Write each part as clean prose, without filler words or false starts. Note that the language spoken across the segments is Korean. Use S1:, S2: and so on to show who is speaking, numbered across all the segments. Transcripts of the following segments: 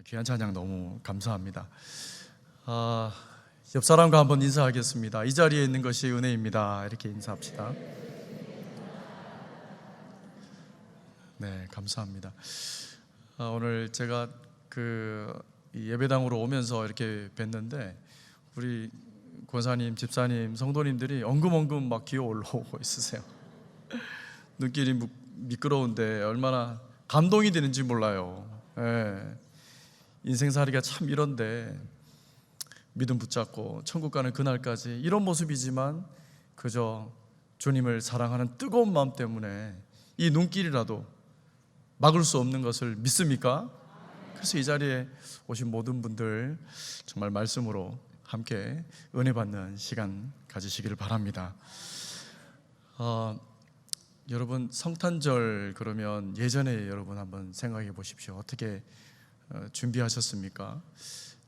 S1: 귀한 찬양 너무 감사합니다. 옆 사람과 한번 인사하겠습니다. 이 자리에 있는 것이 은혜입니다. 이렇게 인사합시다. 네, 감사합니다. 오늘 제가 이 예배당으로 오면서 이렇게 뵀는데 우리 권사님, 집사님, 성도님들이 엉금엉금 막 기어 올라오고 있으세요. 눈길이 미끄러운데 얼마나 감동이 되는지 몰라요. 네. 인생살이가 참 이런데 믿음 붙잡고 천국 가는 그날까지 이런 모습이지만 그저 주님을 사랑하는 뜨거운 마음 때문에 이 눈길이라도 막을 수 없는 것을 믿습니까? 그래서 이 자리에 오신 모든 분들 정말 말씀으로 함께 은혜 받는 시간 가지시기를 바랍니다. 여러분 성탄절 그러면 예전에 여러분 한번 생각해 보십시오. 어떻게 준비하셨습니까?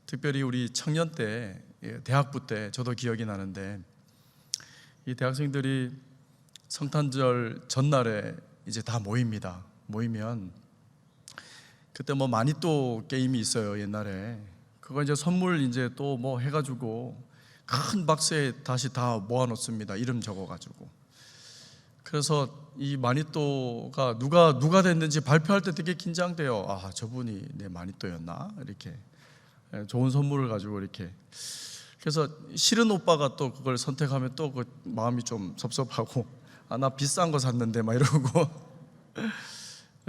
S1: 특별히 우리 청년 때, 대학부 때 저도 기억이 나는데 이 대학생들이 성탄절 전날에 이제 다 모입니다. 모이면 그때 뭐 마니또 게임이 있어요. 옛날에 그거 이제 선물 이제 또 뭐 해가지고 큰 박스에 다시 다 모아놓습니다. 이름 적어가지고. 그래서 이 마니또가 누가 됐는지 발표할 때 되게 긴장돼요. 저분이 내 마니또였나? 이렇게 좋은 선물을 가지고 이렇게. 그래서 싫은 오빠가 또 그걸 선택하면 또 그 마음이 좀 섭섭하고 나 비싼 거 샀는데 막 이러고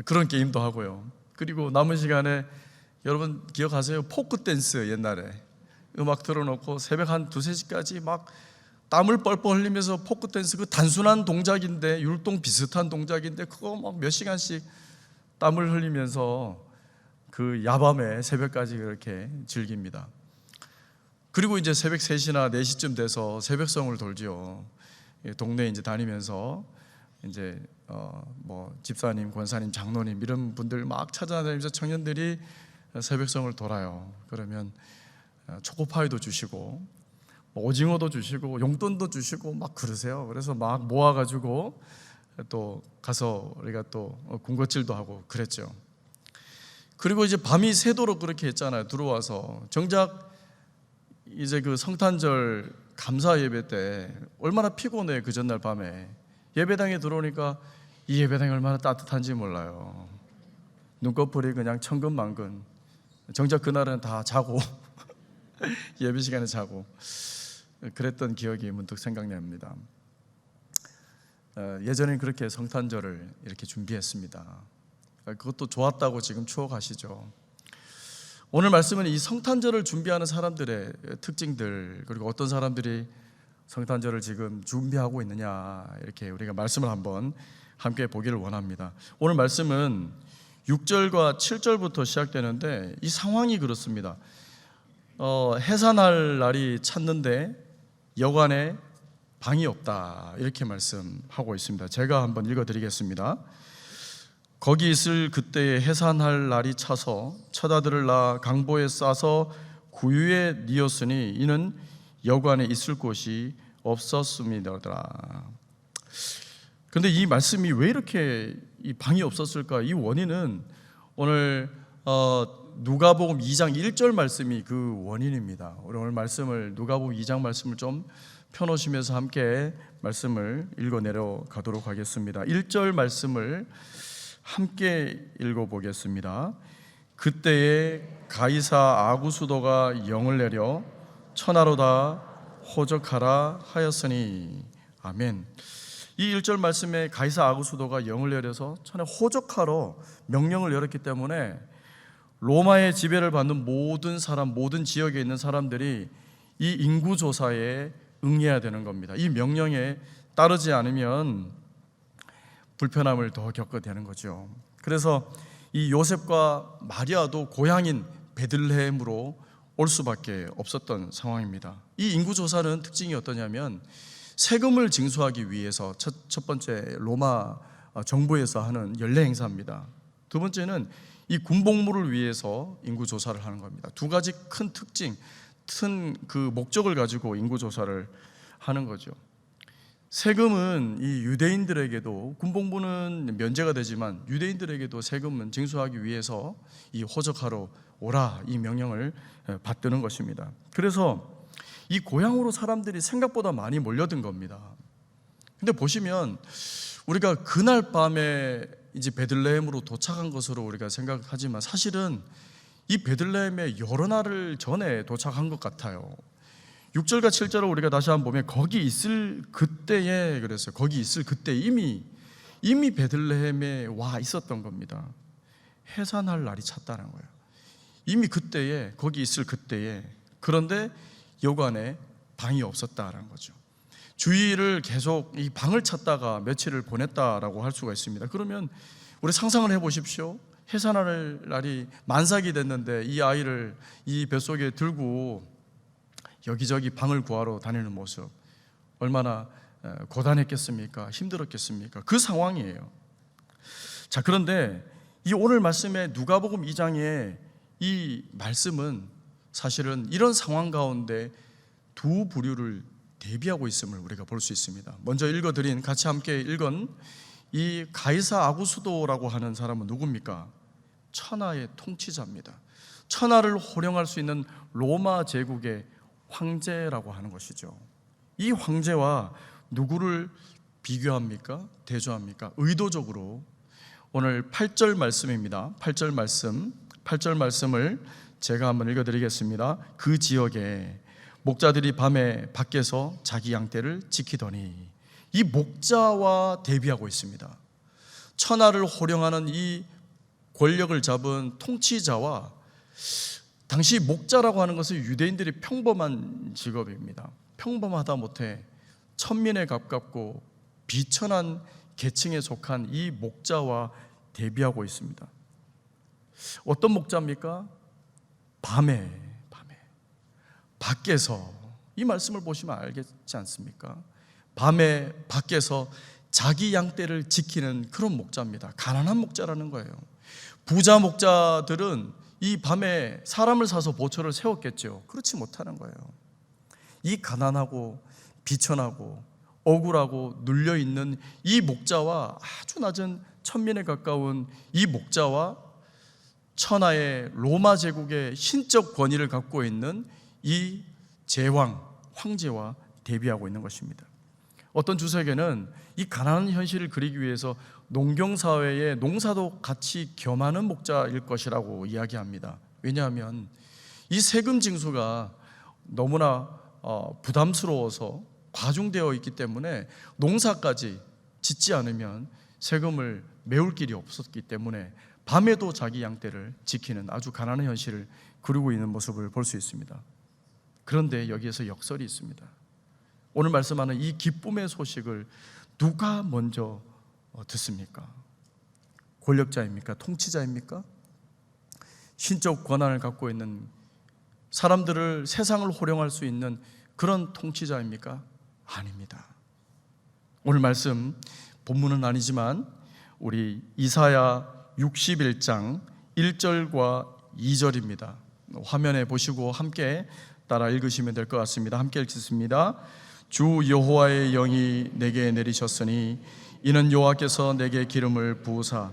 S1: 그런 게임도 하고요. 그리고 남은 시간에 여러분 기억하세요? 포크 댄스 옛날에 음악 틀어놓고 새벽 한 2-3시까지 막 땀을 뻘뻘 흘리면서 포크 댄스 그 단순한 동작인데 율동 비슷한 동작인데 그거 막 몇 시간씩 땀을 흘리면서 그 야밤에 새벽까지 그렇게 즐깁니다. 그리고 이제 새벽 3시나 4시쯤 돼서 새벽성을 돌지요. 동네 이제 다니면서 이제 뭐 집사님, 권사님, 장로님 이런 분들 막 찾아다니면서 청년들이 새벽성을 돌아요. 그러면 초코파이도 주시고 오징어도 주시고 용돈도 주시고 막 그러세요. 그래서 막 모아가지고 또 가서 우리가 또 군것질도 하고 그랬죠. 그리고 이제 밤이 새도록 그렇게 했잖아요. 들어와서 정작 이제 그 성탄절 감사 예배 때 얼마나 피곤해. 그 전날 밤에 예배당에 들어오니까 이 예배당이 얼마나 따뜻한지 몰라요. 눈꺼풀이 그냥 천근만근. 정작 그날은 다 자고 예배 시간에 자고 그랬던 기억이 문득 생각납니다. 예전엔 그렇게 성탄절을 이렇게 준비했습니다. 그것도 좋았다고 지금 추억하시죠. 오늘 말씀은 이 성탄절을 준비하는 사람들의 특징들, 그리고 어떤 사람들이 성탄절을 지금 준비하고 있느냐, 이렇게 우리가 말씀을 한번 함께 보기를 원합니다. 오늘 말씀은 6절과 7절부터 시작되는데 이 상황이 그렇습니다. 해산할 날이 찼는데 여관에 방이 없다, 이렇게 말씀하고 있습니다. 제가 한번 읽어드리겠습니다. 거기 있을 그때에 해산할 날이 차서 첫 아들을 낳아 강보에 싸서 구유에 뉘었으니 이는 여관에 있을 곳이 없었음이더라. 그런데 이 말씀이 왜 이렇게 이 방이 없었을까? 이 원인은 오늘 누가복음 2장 1절 말씀이 그 원인입니다. 우리 오늘 말씀을 누가복음 2장 말씀을 좀 펴놓으시면서 함께 말씀을 읽어 내려가도록 하겠습니다. 1절 말씀을 함께 읽어보겠습니다. 그때에 가이사 아구수도가 영을 내려 천하로 다 호적하라 하였으니. 아멘. 이 1절 말씀에 가이사 아구수도가 영을 내려서 천하에 호적하러 명령을 내렸기 때문에 로마의 지배를 받는 모든 사람, 모든 지역에 있는 사람들이 이 인구조사에 응해야 되는 겁니다. 이 명령에 따르지 않으면 불편함을 더 겪게 되는 거죠. 그래서 이 요셉과 마리아도 고향인 베들레헴으로 올 수밖에 없었던 상황입니다. 이 인구조사는 특징이 어떠냐면 세금을 징수하기 위해서 첫 번째 로마 정부에서 하는 연례 행사입니다. 두 번째는 이 군복무를 위해서 인구조사를 하는 겁니다. 두 가지 큰 특징, 큰 그 목적을 가지고 인구조사를 하는 거죠. 세금은 이 유대인들에게도 군복무는 면제가 되지만 유대인들에게도 세금은 징수하기 위해서 이 호적하러 오라 이 명령을 받드는 것입니다. 그래서 이 고향으로 사람들이 생각보다 많이 몰려든 겁니다. 근데 보시면 우리가 그날 밤에 이제 베들레헴으로 도착한 것으로 우리가 생각하지만 사실은 이 베들레헴에 여러 날을 전에 도착한 것 같아요. 6절과 7절을 우리가 다시 한번 보면 거기 있을 그때에 그랬어요. 거기 있을 그때 이미 베들레헴에 와 있었던 겁니다. 해산할 날이 찼다는 거예요. 이미 그때에 거기 있을 그때에. 그런데 여관에 방이 없었다라는 거죠. 주위를 계속 이 방을 찾다가 며칠을 보냈다라고 할 수가 있습니다. 그러면 우리 상상을 해보십시오. 해산할 날이 만삭이 됐는데 이 아이를 이 뱃속에 들고 여기저기 방을 구하러 다니는 모습 얼마나 고단했겠습니까? 힘들었겠습니까? 그 상황이에요. 자, 그런데 이 오늘 말씀의 누가복음 2장의 이 말씀은 사실은 이런 상황 가운데 두 부류를 대비하고 있음을 우리가 볼 수 있습니다. 먼저 읽어드린 같이 함께 읽은 이 가이사 아구수도라고 하는 사람은 누굽니까? 천하의 통치자입니다. 천하를 호령할 수 있는 로마 제국의 황제라고 하는 것이죠. 이 황제와 누구를 비교합니까? 대조합니까? 의도적으로 오늘 8절 말씀입니다. 8절 말씀을 제가 한번 읽어드리겠습니다. 그 지역에 목자들이 밤에 밖에서 자기 양떼를 지키더니, 이 목자와 대비하고 있습니다. 천하를 호령하는 이 권력을 잡은 통치자와, 당시 목자라고 하는 것은 유대인들이 평범한 직업입니다. 평범하다 못해 천민에 가깝고 비천한 계층에 속한 이 목자와 대비하고 있습니다. 어떤 목자입니까? 밤에 밖에서, 이 말씀을 보시면 알겠지 않습니까? 밤에 밖에서 자기 양떼를 지키는 그런 목자입니다. 가난한 목자라는 거예요. 부자 목자들은 이 밤에 사람을 사서 보초를 세웠겠죠. 그렇지 못하는 거예요. 이 가난하고 비천하고 억울하고 눌려있는 이 목자와 아주 낮은 천민에 가까운 이 목자와 천하의 로마 제국의 신적 권위를 갖고 있는 이 제왕, 황제와 대비하고 있는 것입니다. 어떤 주석에는 이 가난한 현실을 그리기 위해서 농경사회에 농사도 같이 겸하는 목자일 것이라고 이야기합니다. 왜냐하면 이 세금 징수가 너무나 부담스러워서 과중되어 있기 때문에 농사까지 짓지 않으면 세금을 메울 길이 없었기 때문에 밤에도 자기 양떼를 지키는 아주 가난한 현실을 그리고 있는 모습을 볼 수 있습니다. 그런데 여기에서 역설이 있습니다. 오늘 말씀하는 이 기쁨의 소식을 누가 먼저 듣습니까? 권력자입니까? 통치자입니까? 신적 권한을 갖고 있는, 사람들을, 세상을 호령할 수 있는 그런 통치자입니까? 아닙니다. 오늘 말씀 본문은 아니지만 우리 이사야 61장 1절과 2절입니다. 화면에 보시고 함께 따라 읽으시면 될 것 같습니다. 함께 읽겠습니다. 주 여호와의 영이 내게 내리셨으니 이는 여호와께서 내게 기름을 부으사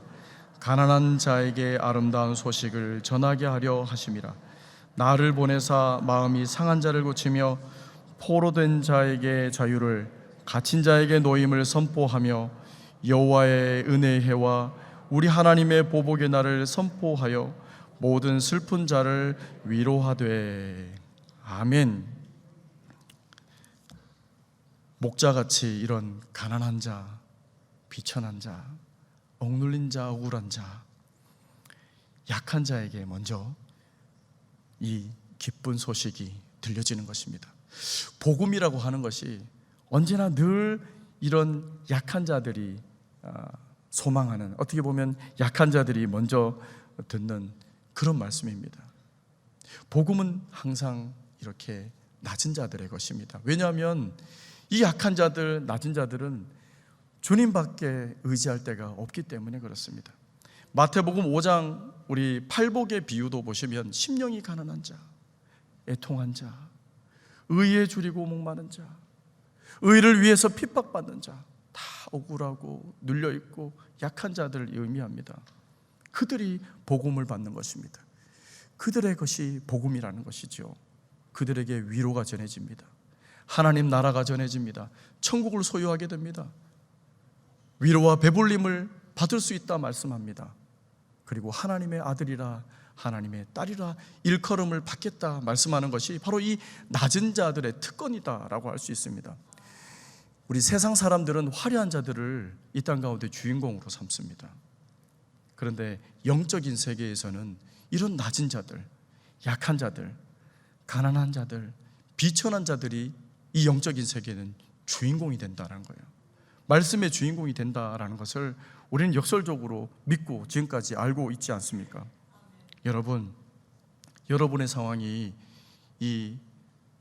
S1: 가난한 자에게 아름다운 소식을 전하게 하려 하심이라. 나를 보내사 마음이 상한 자를 고치며 포로된 자에게 자유를, 갇힌 자에게 노임을 선포하며 여호와의 은혜의 해와 우리 하나님의 보복의 날을 선포하여 모든 슬픈 자를 위로하되. 아멘. 목자같이 이런 가난한 자, 비천한 자, 억눌린 자, 억울한 자, 약한 자에게 먼저 이 기쁜 소식이 들려지는 것입니다. 복음이라고 하는 것이 언제나 늘 이런 약한 자들이 소망하는, 어떻게 보면 약한 자들이 먼저 듣는 그런 말씀입니다. 복음은 항상 이렇게 낮은 자들의 것입니다. 왜냐하면 이 약한 자들, 낮은 자들은 주님밖에 의지할 데가 없기 때문에 그렇습니다. 마태복음 5장 우리 팔복의 비유도 보시면 심령이 가난한 자, 애통한 자, 의에 줄이고 목마른 자, 의를 위해서 핍박받는 자, 다 억울하고 눌려있고 약한 자들을 의미합니다. 그들이 복음을 받는 것입니다. 그들의 것이 복음이라는 것이죠. 그들에게 위로가 전해집니다. 하나님 나라가 전해집니다. 천국을 소유하게 됩니다. 위로와 배불림을 받을 수 있다 말씀합니다. 그리고 하나님의 아들이라 하나님의 딸이라 일컬음을 받겠다 말씀하는 것이 바로 이 낮은 자들의 특권이다라고 할 수 있습니다. 우리 세상 사람들은 화려한 자들을 이 땅 가운데 주인공으로 삼습니다. 그런데 영적인 세계에서는 이런 낮은 자들, 약한 자들, 가난한 자들, 비천한 자들이 이 영적인 세계는 주인공이 된다는 거예요. 말씀의 주인공이 된다라는 것을 우리는 역설적으로 믿고 지금까지 알고 있지 않습니까? 여러분, 여러분의 상황이 이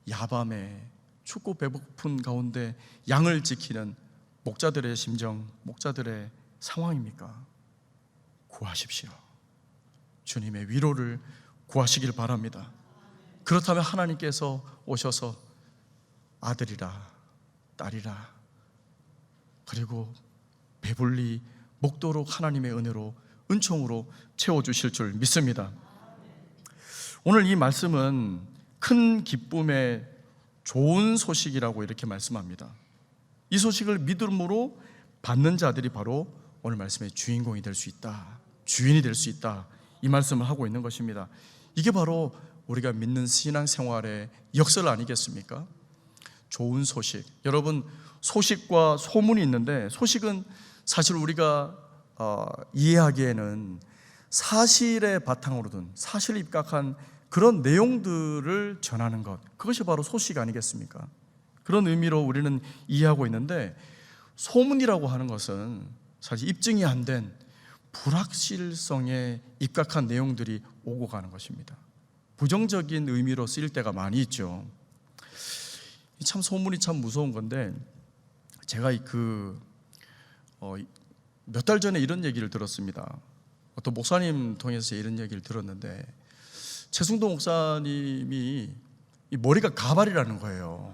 S1: 야밤에 춥고 배고픈 가운데 양을 지키는 목자들의 심정, 목자들의 상황입니까? 구하십시오. 주님의 위로를 구하시길 바랍니다. 그렇다면 하나님께서 오셔서 아들이라 딸이라 그리고 배불리 먹도록 하나님의 은혜로 은총으로 채워주실 줄 믿습니다. 오늘 이 말씀은 큰 기쁨의 좋은 소식이라고 이렇게 말씀합니다. 이 소식을 믿음으로 받는 자들이 바로 오늘 말씀의 주인공이 될 수 있다, 주인이 될 수 있다, 이 말씀을 하고 있는 것입니다. 이게 바로 우리가 믿는 신앙생활의 역설 아니겠습니까? 좋은 소식. 여러분, 소식과 소문이 있는데 소식은 사실 우리가 이해하기에는 사실의 바탕으로 둔 사실에 입각한 그런 내용들을 전하는 것, 그것이 바로 소식 아니겠습니까? 그런 의미로 우리는 이해하고 있는데 소문이라고 하는 것은 사실 입증이 안 된 불확실성에 입각한 내용들이 오고 가는 것입니다. 부정적인 의미로 쓰일 때가 많이 있죠. 참 소문이 참 무서운 건데 제가 몇 달 전에 이런 얘기를 들었습니다. 어떤 목사님 통해서 이런 얘기를 들었는데 최승도 목사님이 이 머리가 가발이라는 거예요.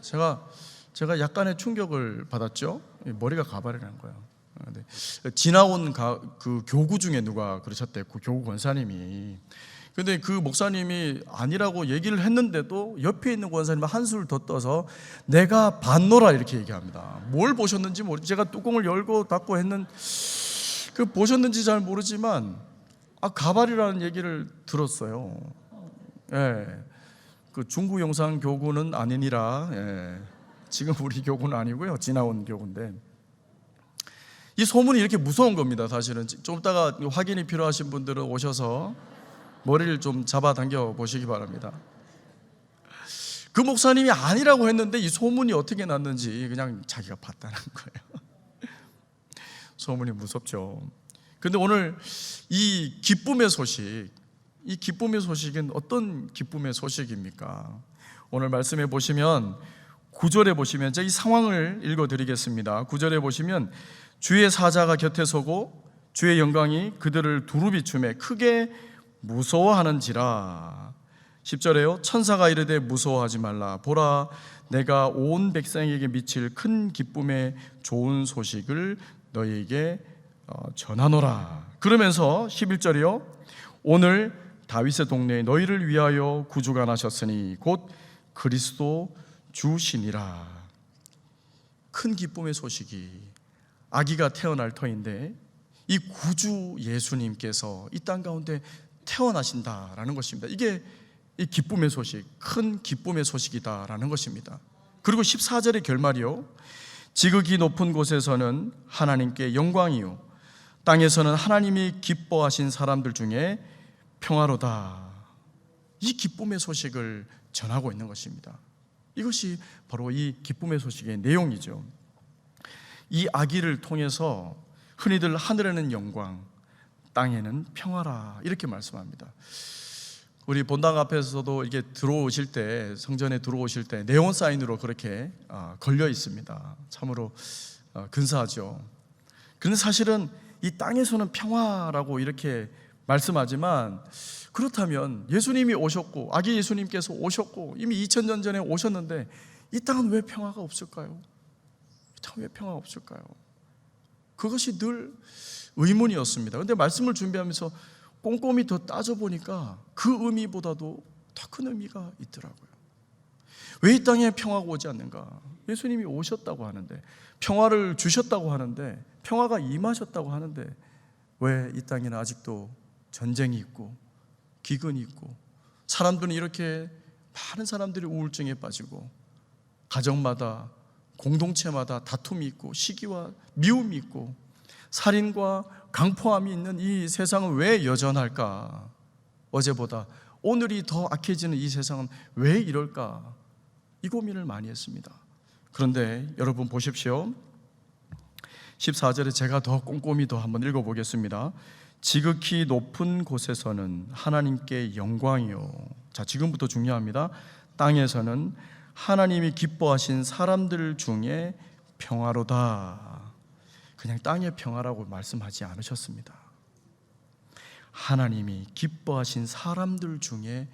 S1: 제가 약간의 충격을 받았죠. 머리가 가발이라는 거예요. 지나온 그 교구 중에 누가 그러셨대. 그 교구 권사님이. 근데 그 목사님이 아니라고 얘기를 했는데도 옆에 있는 권사님이 한술 더 떠서 내가 봤노라 이렇게 얘기합니다. 뭘 보셨는지 제가 뚜껑을 열고 닫고 보셨는지 잘 모르지만 가발이라는 얘기를 들었어요. 예. 그 중구 영상 교구는 아니니라. 예. 지금 우리 교구는 아니고요. 지나온 교구인데 이 소문이 이렇게 무서운 겁니다. 사실은 좀 이따가 확인이 필요하신 분들은 오셔서 머리를 좀 잡아당겨 보시기 바랍니다. 그 목사님이 아니라고 했는데 이 소문이 어떻게 났는지 그냥 자기가 봤다는 거예요. 소문이 무섭죠. 그런데 오늘 이 기쁨의 소식, 이 기쁨의 소식은 어떤 기쁨의 소식입니까? 오늘 말씀해 보시면 9절에 보시면 제가 이 상황을 읽어드리겠습니다. 9절에 보시면 주의 사자가 곁에 서고 주의 영광이 그들을 두루 비추매 크게 무서워하는지라. 10절에요. 천사가 이르되 무서워하지 말라. 보라, 내가 온 백성에게 미칠 큰 기쁨의 좋은 소식을 너희에게 전하노라. 그러면서 11절이요. 오늘 다윗의 동네에 너희를 위하여 구주가 나셨으니 곧 그리스도 주시니라. 큰 기쁨의 소식이 아기가 태어날 터인데 이 구주 예수님께서 이 땅 가운데 태어나신다라는 것입니다. 이게 이 기쁨의 소식, 큰 기쁨의 소식이다라는 것입니다. 그리고 14절의 결말이요. 지극히 높은 곳에서는 하나님께 영광이요 땅에서는 하나님이 기뻐하신 사람들 중에 평화로다. 이 기쁨의 소식을 전하고 있는 것입니다. 이것이 바로 이 기쁨의 소식의 내용이죠. 이 아기를 통해서 흔히들 하늘에는 영광, 땅에는 평화라 이렇게 말씀합니다. 우리 본당 앞에서도 이게 들어오실 때, 성전에 들어오실 때 네온 사인으로 그렇게 걸려 있습니다. 참으로 근사하죠. 그런데 사실은 이 땅에서는 평화라고 이렇게 말씀하지만 그렇다면 예수님이 오셨고 아기 예수님께서 오셨고 이미 2000년 전에 오셨는데 이 땅은 왜 평화가 없을까요? 이 땅은 왜 평화가 없을까요? 그것이 늘 의문이었습니다. 그런데 말씀을 준비하면서 꼼꼼히 더 따져보니까 그 의미보다도 더 큰 의미가 있더라고요. 왜 이 땅에 평화가 오지 않는가? 예수님이 오셨다고 하는데, 평화를 주셨다고 하는데, 평화가 임하셨다고 하는데, 왜 이 땅에는 아직도 전쟁이 있고 기근이 있고, 사람들은 이렇게 많은 사람들이 우울증에 빠지고, 가정마다 공동체마다 다툼이 있고 시기와 미움이 있고 살인과 강포함이 있는 이 세상은 왜 여전할까? 어제보다 오늘이 더 악해지는 이 세상은 왜 이럴까? 이 고민을 많이 했습니다. 그런데 여러분 보십시오. 14절에 제가 더 꼼꼼히 더 한번 읽어보겠습니다. 지극히 높은 곳에서는 하나님께 영광이요. 자, 지금부터 중요합니다. 땅에서는 하나님이 기뻐하신 사람들 중에 평화로다. 그냥 땅의 평화라고 말씀하지 않으셨습니다. 하나님이 기뻐하신 사람들 중에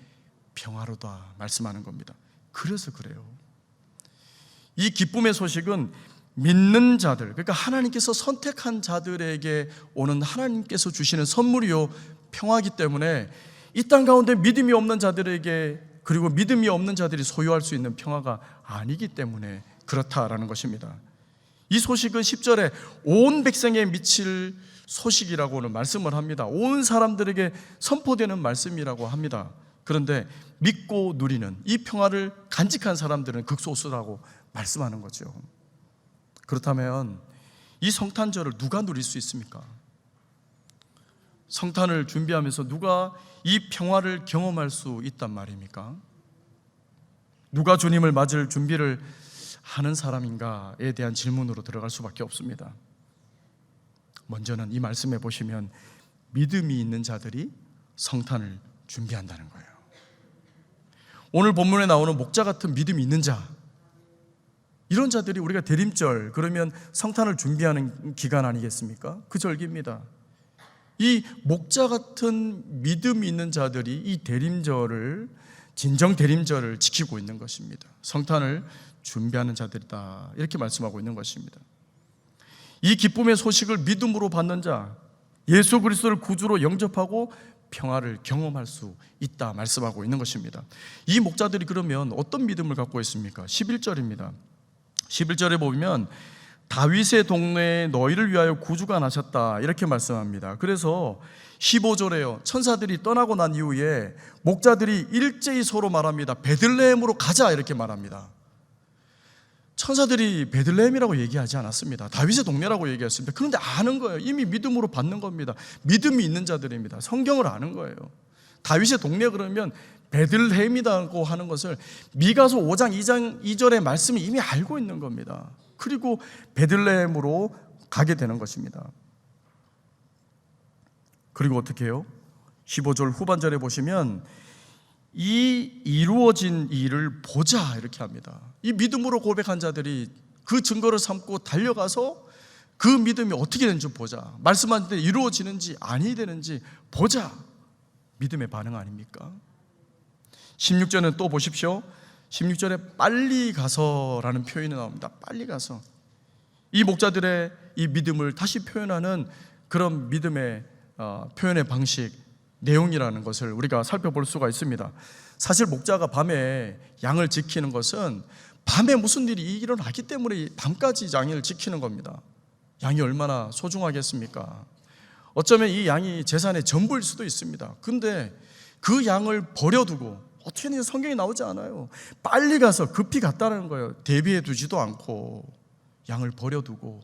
S1: 평화로다 말씀하는 겁니다. 그래서 그래요. 이 기쁨의 소식은 믿는 자들, 그러니까 하나님께서 선택한 자들에게 오는 하나님께서 주시는 선물이요 평화이기 때문에 이 땅 가운데 믿음이 없는 자들에게, 그리고 믿음이 없는 자들이 소유할 수 있는 평화가 아니기 때문에 그렇다라는 것입니다. 이 소식은 10절에 온 백성에 미칠 소식이라고는 말씀을 합니다. 온 사람들에게 선포되는 말씀이라고 합니다. 그런데 믿고 누리는 이 평화를 간직한 사람들은 극소수라고 말씀하는 거죠. 그렇다면 이 성탄절을 누가 누릴 수 있습니까? 성탄을 준비하면서 누가 이 평화를 경험할 수 있단 말입니까? 누가 주님을 맞을 준비를 하는 사람인가에 대한 질문으로 들어갈 수밖에 없습니다. 먼저는 이 말씀에 보시면 믿음이 있는 자들이 성탄을 준비한다는 거예요. 오늘 본문에 나오는 목자 같은 믿음이 있는 자, 이런 자들이 우리가 대림절, 그러면 성탄을 준비하는 기간 아니겠습니까? 그 절기입니다. 이 목자 같은 믿음이 있는 자들이 이 대림절을, 진정 대림절을 지키고 있는 것입니다. 성탄을 준비하는 자들이다, 이렇게 말씀하고 있는 것입니다. 이 기쁨의 소식을 믿음으로 받는 자, 예수 그리스도를 구주로 영접하고 평화를 경험할 수 있다 말씀하고 있는 것입니다. 이 목자들이 그러면 어떤 믿음을 갖고 있습니까? 11절입니다. 11절에 보면 다윗의 동네에 너희를 위하여 구주가 나셨다, 이렇게 말씀합니다. 그래서 15절에요, 천사들이 떠나고 난 이후에 목자들이 일제히 서로 말합니다. 베들레헴으로 가자, 이렇게 말합니다. 천사들이 베들레헴이라고 얘기하지 않았습니다. 다윗의 동네라고 얘기했습니다. 그런데 아는 거예요. 이미 믿음으로 받는 겁니다. 믿음이 있는 자들입니다. 성경을 아는 거예요. 다윗의 동네 그러면 베들레헴이라고 하는 것을 미가서 5장 2절의 말씀이 이미 알고 있는 겁니다. 그리고 베들레헴으로 가게 되는 것입니다. 그리고 어떻게 해요? 15절 후반절에 보시면 이 이루어진 일을 보자, 이렇게 합니다. 이 믿음으로 고백한 자들이 그 증거를 삼고 달려가서 그 믿음이 어떻게 되는지 보자, 말씀한 데 이루어지는지 아니 되는지 보자, 믿음의 반응 아닙니까? 16절은 또 보십시오. 16절에 빨리 가서라는 표현이 나옵니다. 빨리 가서. 이 목자들의 이 믿음을 다시 표현하는 그런 믿음의 표현의 방식, 내용이라는 것을 우리가 살펴볼 수가 있습니다. 사실 목자가 밤에 양을 지키는 것은 밤에 무슨 일이 일어나기 때문에 밤까지 양을 지키는 겁니다. 양이 얼마나 소중하겠습니까? 어쩌면 이 양이 재산의 전부일 수도 있습니다. 근데 그 양을 버려두고, 어떻게 해서 성경이 나오지 않아요. 빨리 가서 급히 갔다는 거예요. 대비해 두지도 않고 양을 버려두고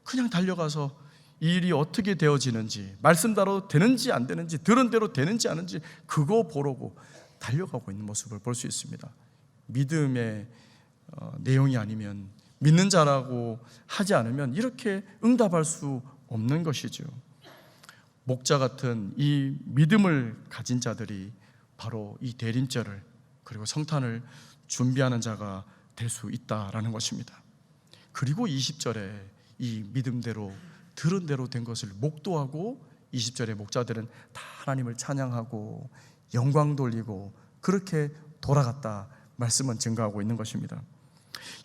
S1: 그냥 달려가서 이 일이 어떻게 되어지는지, 말씀대로 되는지 안 되는지, 들은 대로 되는지 안 되는지 그거 보려고 달려가고 있는 모습을 볼 수 있습니다. 믿음의 내용이 아니면, 믿는 자라고 하지 않으면 이렇게 응답할 수 없는 것이죠. 목자 같은 이 믿음을 가진 자들이 바로 이 대림절을, 그리고 성탄을 준비하는 자가 될 수 있다라는 것입니다. 그리고 20절에 이 믿음대로 들은 대로 된 것을 목도하고 20절의 목자들은 다 하나님을 찬양하고 영광 돌리고 그렇게 돌아갔다 말씀은 증거하고 있는 것입니다.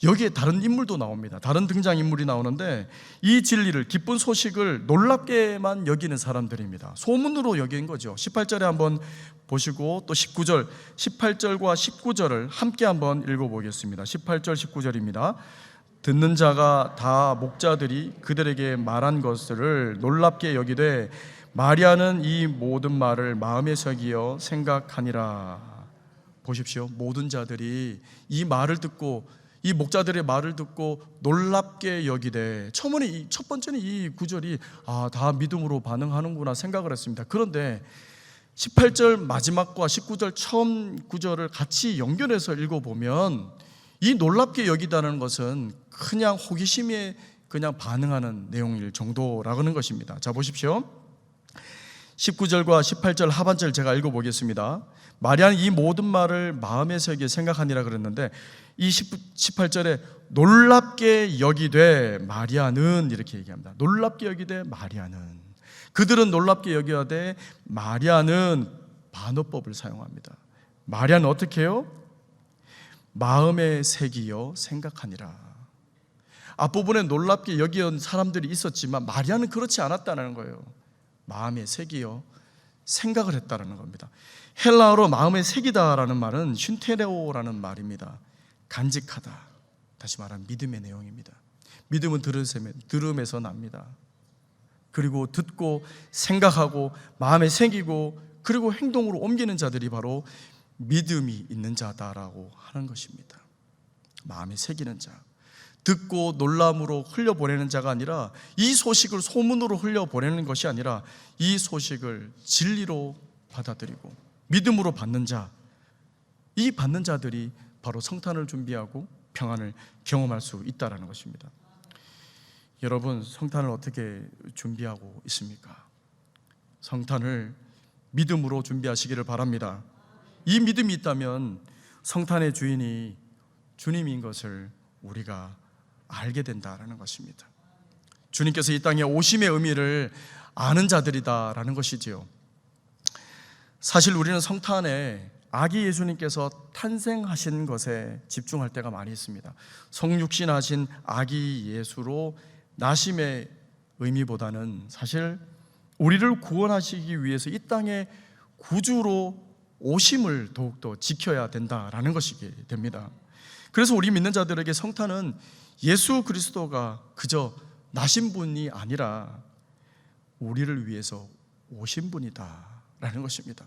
S1: 여기에 다른 인물도 나옵니다. 다른 등장인물이 나오는데 이 진리를, 기쁜 소식을 놀랍게만 여기는 사람들입니다. 소문으로 여긴 거죠. 18절에 한번 보시고 또 19절, 18절과 19절을 함께 한번 읽어보겠습니다. 18절 19절입니다. 듣는 자가 다 목자들이 그들에게 말한 것을 놀랍게 여기되 마리아는 이 모든 말을 마음에 새기어 생각하니라. 보십시오. 모든 자들이 이 말을 듣고, 이 목자들의 말을 듣고 놀랍게 여기되, 첫 번째는 이 구절이 다 믿음으로 반응하는구나 생각을 했습니다. 그런데 18절 마지막과 19절 처음 구절을 같이 연결해서 읽어보면 이 놀랍게 여기다는 것은 그냥 호기심에 그냥 반응하는 내용일 정도라고 하는 것입니다. 자, 보십시오. 19절과 18절 하반절 제가 읽어보겠습니다. 마리아는 이 모든 말을 마음에 새기게 생각하니라 그랬는데, 이 18절에 놀랍게 여기되 마리아는 이렇게 얘기합니다. 놀랍게 여기되 마리아는, 그들은 놀랍게 여기되 마리아는 반어법을 사용합니다. 마리아는 어떻게 해요? 마음에 새기어 생각하니라. 앞부분에 놀랍게 여기온 사람들이 있었지만 마리아는 그렇지 않았다는 거예요. 마음에 새기어 생각을 했다는 겁니다. 헬라어로 마음에 새기다라는 말은 슌테레오라는 말입니다. 간직하다, 다시 말하면 믿음의 내용입니다. 믿음은 들음에서 납니다. 그리고 듣고 생각하고 마음에 새기고 그리고 행동으로 옮기는 자들이 바로 믿음이 있는 자다라고 하는 것입니다. 마음에 새기는 자, 듣고 놀람으로 흘려보내는 자가 아니라, 이 소식을 소문으로 흘려보내는 것이 아니라 이 소식을 진리로 받아들이고 믿음으로 받는 자, 이 받는 자들이 바로 성탄을 준비하고 평안을 경험할 수 있다는 것입니다. 여러분, 성탄을 어떻게 준비하고 있습니까? 성탄을 믿음으로 준비하시기를 바랍니다. 이 믿음이 있다면 성탄의 주인이 주님인 것을 우리가 알게 된다라는 것입니다. 주님께서 이 땅에 오심의 의미를 아는 자들이다라는 것이지요. 사실 우리는 성탄에 아기 예수님께서 탄생하신 것에 집중할 때가 많이 있습니다. 성육신하신 아기 예수로 나심의 의미보다는 사실 우리를 구원하시기 위해서 이 땅에 구주로 오심을 더욱더 지켜야 된다라는 것이게 됩니다. 그래서 우리 믿는 자들에게 성탄은 예수 그리스도가 그저 나신 분이 아니라 우리를 위해서 오신 분이다라는 것입니다.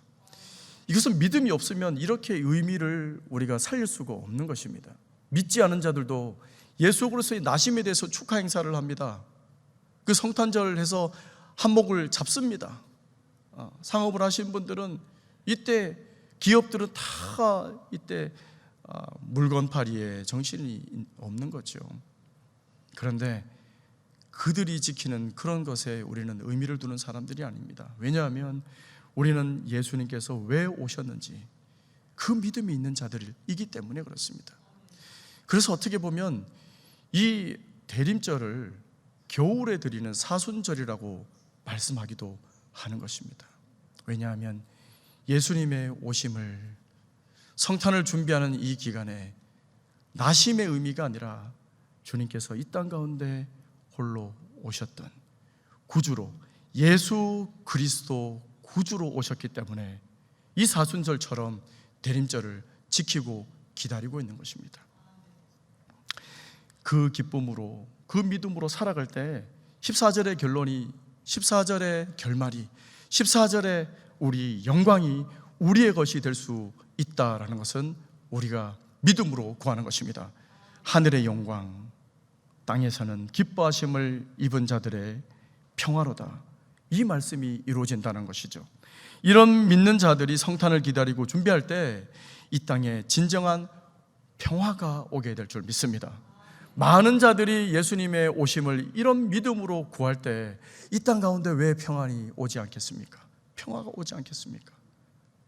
S1: 이것은 믿음이 없으면 이렇게 의미를 우리가 살릴 수가 없는 것입니다. 믿지 않은 자들도 예수 그리스도의 나심에 대해서 축하 행사를 합니다. 그 성탄절 해서 한몫을 잡습니다. 상업을 하신 분들은 이때, 기업들은 다 이때 물건팔이에 정신이 없는 거죠. 그런데 그들이 지키는 그런 것에 우리는 의미를 두는 사람들이 아닙니다. 왜냐하면 우리는 예수님께서 왜 오셨는지 그 믿음이 있는 자들이기 때문에 그렇습니다. 그래서 어떻게 보면 이 대림절을 겨울에 드리는 사순절이라고 말씀하기도 하는 것입니다. 왜냐하면 예수님의 오심을, 성탄을 준비하는 이 기간에 나심의 의미가 아니라 주님께서 이 땅 가운데 홀로 오셨던 구주로, 예수 그리스도 구주로 오셨기 때문에 이 사순절처럼 대림절을 지키고 기다리고 있는 것입니다. 그 기쁨으로, 그 믿음으로 살아갈 때 14절의 결론이, 14절의 결말이, 14절의 우리 영광이 우리의 것이 될 수 있다라는 것은 우리가 믿음으로 구하는 것입니다. 하늘의 영광, 땅에서는 기뻐하심을 입은 자들의 평화로다. 이 말씀이 이루어진다는 것이죠. 이런 믿는 자들이 성탄을 기다리고 준비할 때 이 땅에 진정한 평화가 오게 될 줄 믿습니다. 많은 자들이 예수님의 오심을 이런 믿음으로 구할 때 이 땅 가운데 왜 평안이 오지 않겠습니까? 평화가 오지 않겠습니까?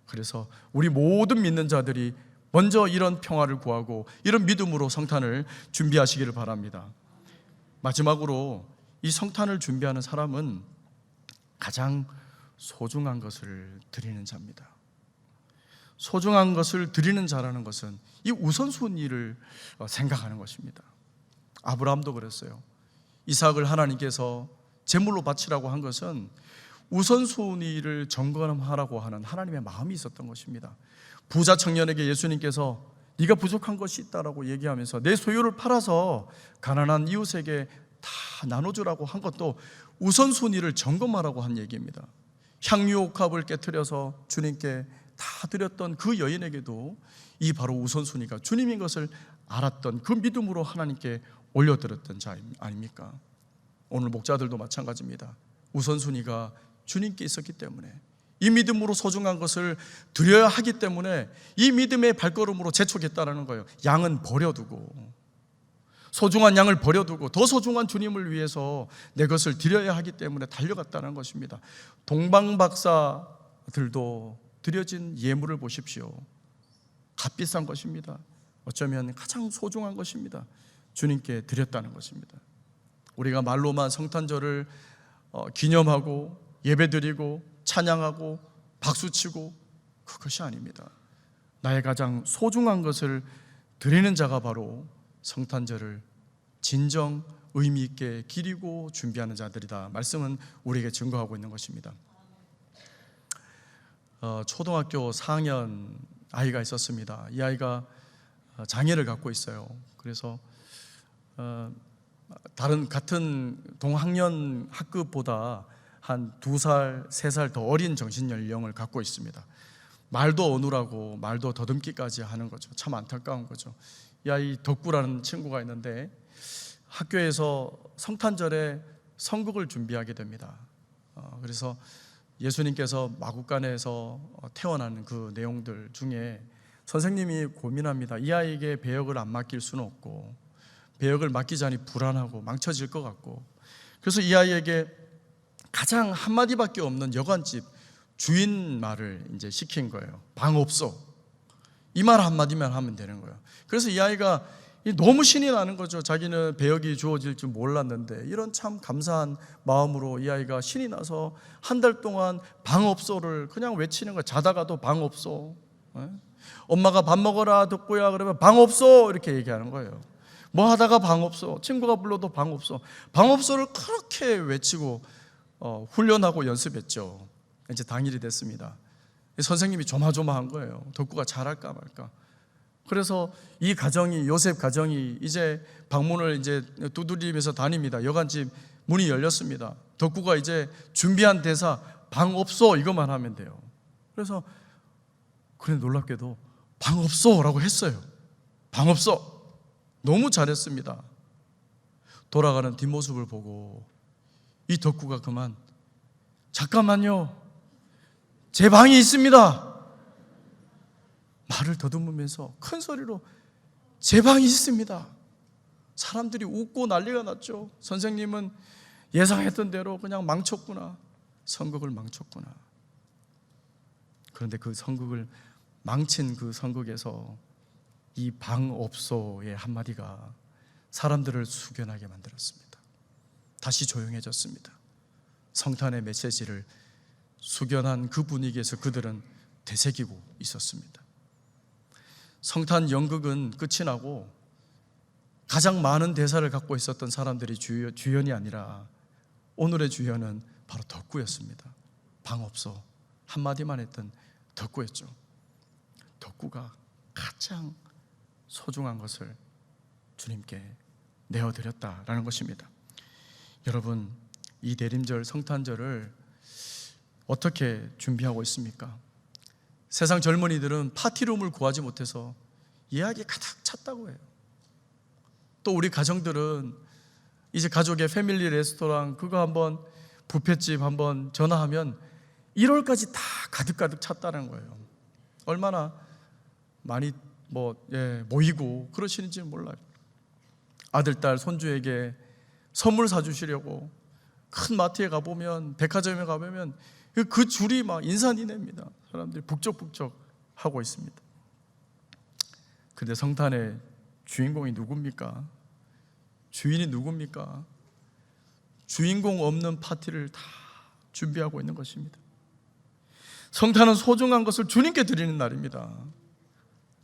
S1: 그래서 우리 모든 믿는 자들이 먼저 이런 평화를 구하고 이런 믿음으로 성탄을 준비하시기를 바랍니다. 마지막으로 이 성탄을 준비하는 사람은 가장 소중한 것을 드리는 자입니다. 소중한 것을 드리는 자라는 것은 이 우선순위를 생각하는 것입니다. 아브라함도 그랬어요. 이삭을 하나님께서 제물로 바치라고 한 것은 우선순위를 점검하라고 하는 하나님의 마음이 있었던 것입니다. 부자 청년에게 예수님께서 네가 부족한 것이 있다라고 얘기하면서 내 소유를 팔아서 가난한 이웃에게 다 나눠주라고 한 것도 우선순위를 점검하라고 한 얘기입니다. 향유옥합을 깨트려서 주님께 다 드렸던 그 여인에게도 이 바로 우선순위가 주님인 것을 알았던 그 믿음으로 하나님께 올려드렸던 자 아닙니까? 오늘 목자들도 마찬가지입니다. 우선순위가 주님께 있었기 때문에, 이 믿음으로 소중한 것을 드려야 하기 때문에 이 믿음의 발걸음으로 재촉했다는 거예요. 양은 버려두고, 소중한 양을 버려두고 더 소중한 주님을 위해서 내 것을 드려야 하기 때문에 달려갔다는 것입니다. 동방박사들도 드려진 예물을 보십시오. 값비싼 것입니다. 어쩌면 가장 소중한 것입니다. 주님께 드렸다는 것입니다. 우리가 말로만 성탄절을 기념하고 예배드리고 찬양하고 박수치고 그것이 아닙니다. 나의 가장 소중한 것을 드리는 자가 바로 성탄절을 진정 의미 있게 기리고 준비하는 자들이다. 말씀은 우리에게 증거하고 있는 것입니다. 초등학교 4학년 아이가 있었습니다. 이 아이가 장애를 갖고 있어요. 그래서 다른 같은 동학년 학급보다 한 2살, 3살 더 어린 정신연령을 갖고 있습니다. 말도 어눌하고 말도 더듬기까지 하는 거죠. 참 안타까운 거죠. 이 아이 덕구라는 친구가 있는데 학교에서 성탄절에 선곡을 준비하게 됩니다. 그래서 예수님께서 마구간에서 태어나는 그 내용들 중에 선생님이 고민합니다. 이 아이에게 배역을 안 맡길 수는 없고, 배역을 맡기자니 불안하고 망쳐질 것 같고, 그래서 이 아이에게 가장 한마디밖에 없는 여관집 주인 말을 이제 시킨 거예요. 방 없어. 이 말 한마디만 하면 되는 거예요. 그래서 이 아이가 너무 신이 나는 거죠. 자기는 배역이 주어질 줄 몰랐는데, 이런 참 감사한 마음으로 이 아이가 신이 나서 한 달 동안 방 없어를 그냥 외치는 거예요. 자다가도 방 없어. 엄마가 밥 먹어라 덕구야 그러면 방 없어 이렇게 얘기하는 거예요. 뭐 하다가 방 없어, 친구가 불러도 방 없어, 방 없어를 그렇게 외치고 훈련하고 연습했죠. 이제 당일이 됐습니다. 선생님이 조마조마한 거예요. 덕구가 잘할까 말까. 그래서 이 가정이, 요셉 가정이 이제 방문을 이제 두드리면서 다닙니다. 여관집 문이 열렸습니다. 덕구가 이제 준비한 대사 방 없어 이것만 하면 돼요. 그래서 그래 놀랍게도 방 없어 라고 했어요. 방 없어. 너무 잘했습니다. 돌아가는 뒷모습을 보고 이 덕구가 그만 잠깐만요, 제 방이 있습니다 말을 더듬으면서 큰 소리로 제 방이 있습니다. 사람들이 웃고 난리가 났죠. 선생님은 예상했던 대로 그냥 망쳤구나, 선곡을 망쳤구나. 그런데 그 선곡을 망친 그 선곡에서 이 방 없소의 한마디가 사람들을 숙연하게 만들었습니다. 다시 조용해졌습니다. 성탄의 메시지를 숙연한 그 분위기에서 그들은 되새기고 있었습니다. 성탄 연극은 끝이 나고 가장 많은 대사를 갖고 있었던 사람들이 주연이 아니라 오늘의 주연은 바로 덕구였습니다. 방 없어 한마디만 했던 덕구였죠. 덕구가 가장 소중한 것을 주님께 내어드렸다라는 것입니다. 여러분, 이 대림절 성탄절을 어떻게 준비하고 있습니까? 세상 젊은이들은 파티룸을 구하지 못해서 예약이 가득 찼다고 해요. 또 우리 가정들은 이제 가족의 패밀리 레스토랑 그거 한번, 뷔페집 한번 전화하면 1월까지 다 가득 찼다는 거예요. 얼마나 많이 모이고 그러시는지 몰라요. 아들, 딸, 손주에게 선물 사주시려고 큰 마트에 가보면, 백화점에 가보면 그 줄이 막 인산이냅니다. 사람들이 북적북적 하고 있습니다. 그런데 성탄의 주인공이 누굽니까? 주인이 누굽니까? 주인공 없는 파티를 다 준비하고 있는 것입니다. 성탄은 소중한 것을 주님께 드리는 날입니다.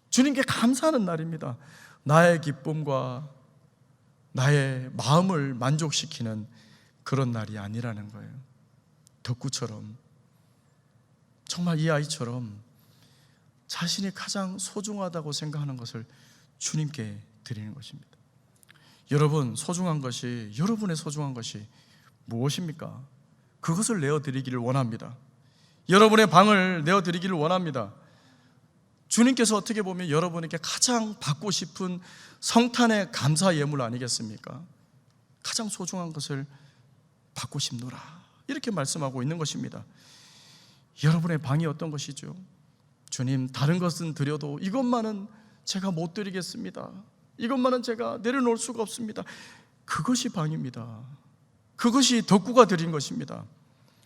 S1: 주님께 감사하는 날입니다. 나의 기쁨과 나의 마음을 만족시키는 그런 날이 아니라는 거예요. 덕구처럼, 정말 이 아이처럼 자신이 가장 소중하다고 생각하는 것을 주님께 드리는 것입니다. 여러분, 소중한 것이, 여러분의 소중한 것이 무엇입니까? 그것을 내어드리기를 원합니다. 여러분의 방을 내어드리기를 원합니다. 주님께서 어떻게 보면 여러분에게 가장 받고 싶은 성탄의 감사 예물 아니겠습니까? 가장 소중한 것을 받고 싶노라, 이렇게 말씀하고 있는 것입니다. 여러분의 방이 어떤 것이죠? 주님, 다른 것은 드려도 이것만은 제가 못 드리겠습니다. 이것만은 제가 내려놓을 수가 없습니다. 그것이 방입니다. 그것이 덕구가 드린 것입니다.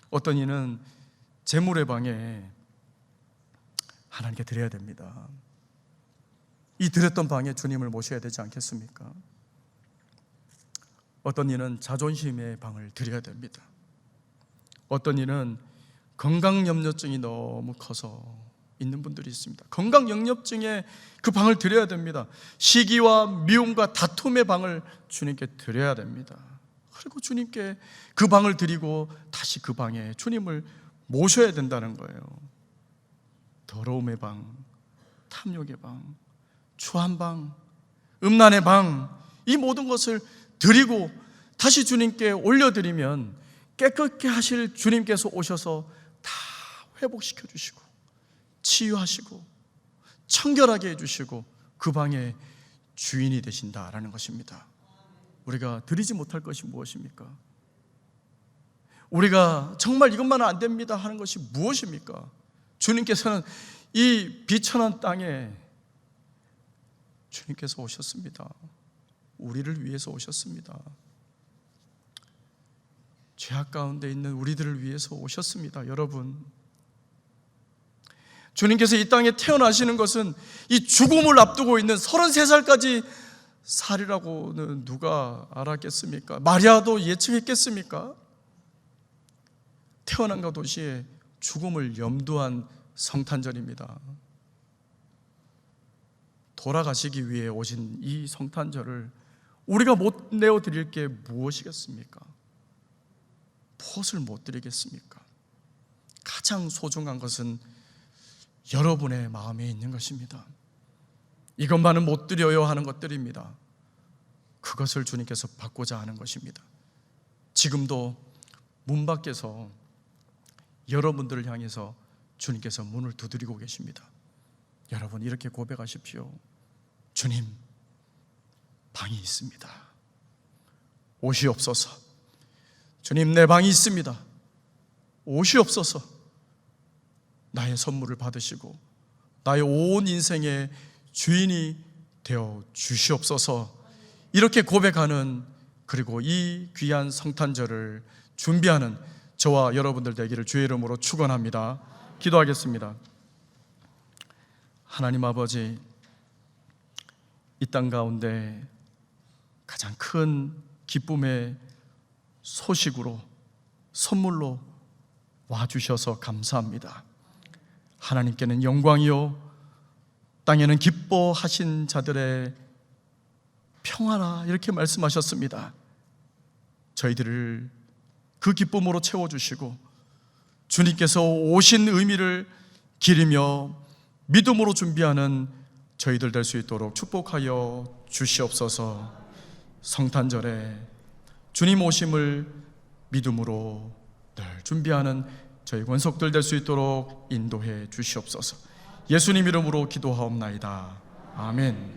S1: 어떤 이는 재물의 방에 하나님께 드려야 됩니다. 이 드렸던 방에 주님을 모셔야 되지 않겠습니까? 어떤 이는 자존심의 방을 드려야 됩니다. 어떤 이는 건강염려증이 너무 커서 있는 분들이 있습니다. 건강염려증에 그 방을 드려야 됩니다. 시기와 미움과 다툼의 방을 주님께 드려야 됩니다. 그리고 주님께 그 방을 드리고 다시 그 방에 주님을 모셔야 된다는 거예요. 더러움의 방, 탐욕의 방, 추한 방, 음란의 방, 이 모든 것을 드리고 다시 주님께 올려드리면 깨끗게 하실 주님께서 오셔서 다 회복시켜 주시고 치유하시고 청결하게 해주시고 그 방의 주인이 되신다라는 것입니다. 우리가 드리지 못할 것이 무엇입니까? 우리가 정말 이것만은 안 됩니다 하는 것이 무엇입니까? 주님께서는 이 비천한 땅에 주님께서 오셨습니다. 우리를 위해서 오셨습니다. 죄악 가운데 있는 우리들을 위해서 오셨습니다. 여러분, 주님께서 이 땅에 태어나시는 것은 이 죽음을 앞두고 있는 33살까지 살이라고는 누가 알았겠습니까? 마리아도 예측했겠습니까? 태어난과 동시에 죽음을 염두한 성탄절입니다. 돌아가시기 위해 오신 이 성탄절을 우리가 못 내어드릴 게 무엇이겠습니까? 무엇을 못 드리겠습니까? 가장 소중한 것은 여러분의 마음에 있는 것입니다. 이것만은 못 드려요 하는 것들입니다. 그것을 주님께서 받고자 하는 것입니다. 지금도 문 밖에서 여러분들을 향해서 주님께서 문을 두드리고 계십니다. 여러분, 이렇게 고백하십시오. 주님, 방이 있습니다. 오시옵소서. 주님, 내 방이 있습니다. 오시옵소서. 나의 선물을 받으시고 나의 온 인생의 주인이 되어 주시옵소서. 이렇게 고백하는, 그리고 이 귀한 성탄절을 준비하는 저와 여러분들 되기를 주의 이름으로 축원합니다. 기도하겠습니다. 하나님 아버지, 이 땅 가운데 가장 큰 기쁨의 소식으로, 선물로 와주셔서 감사합니다. 하나님께는 영광이요, 땅에는 기뻐하신 자들의 평화라, 이렇게 말씀하셨습니다. 저희들을 그 기쁨으로 채워주시고 주님께서 오신 의미를 기리며 믿음으로 준비하는 저희들 될 수 있도록 축복하여 주시옵소서. 성탄절에 주님 오심을 믿음으로 늘 준비하는 저희 권속들 될 수 있도록 인도해 주시옵소서. 예수님 이름으로 기도하옵나이다. 아멘.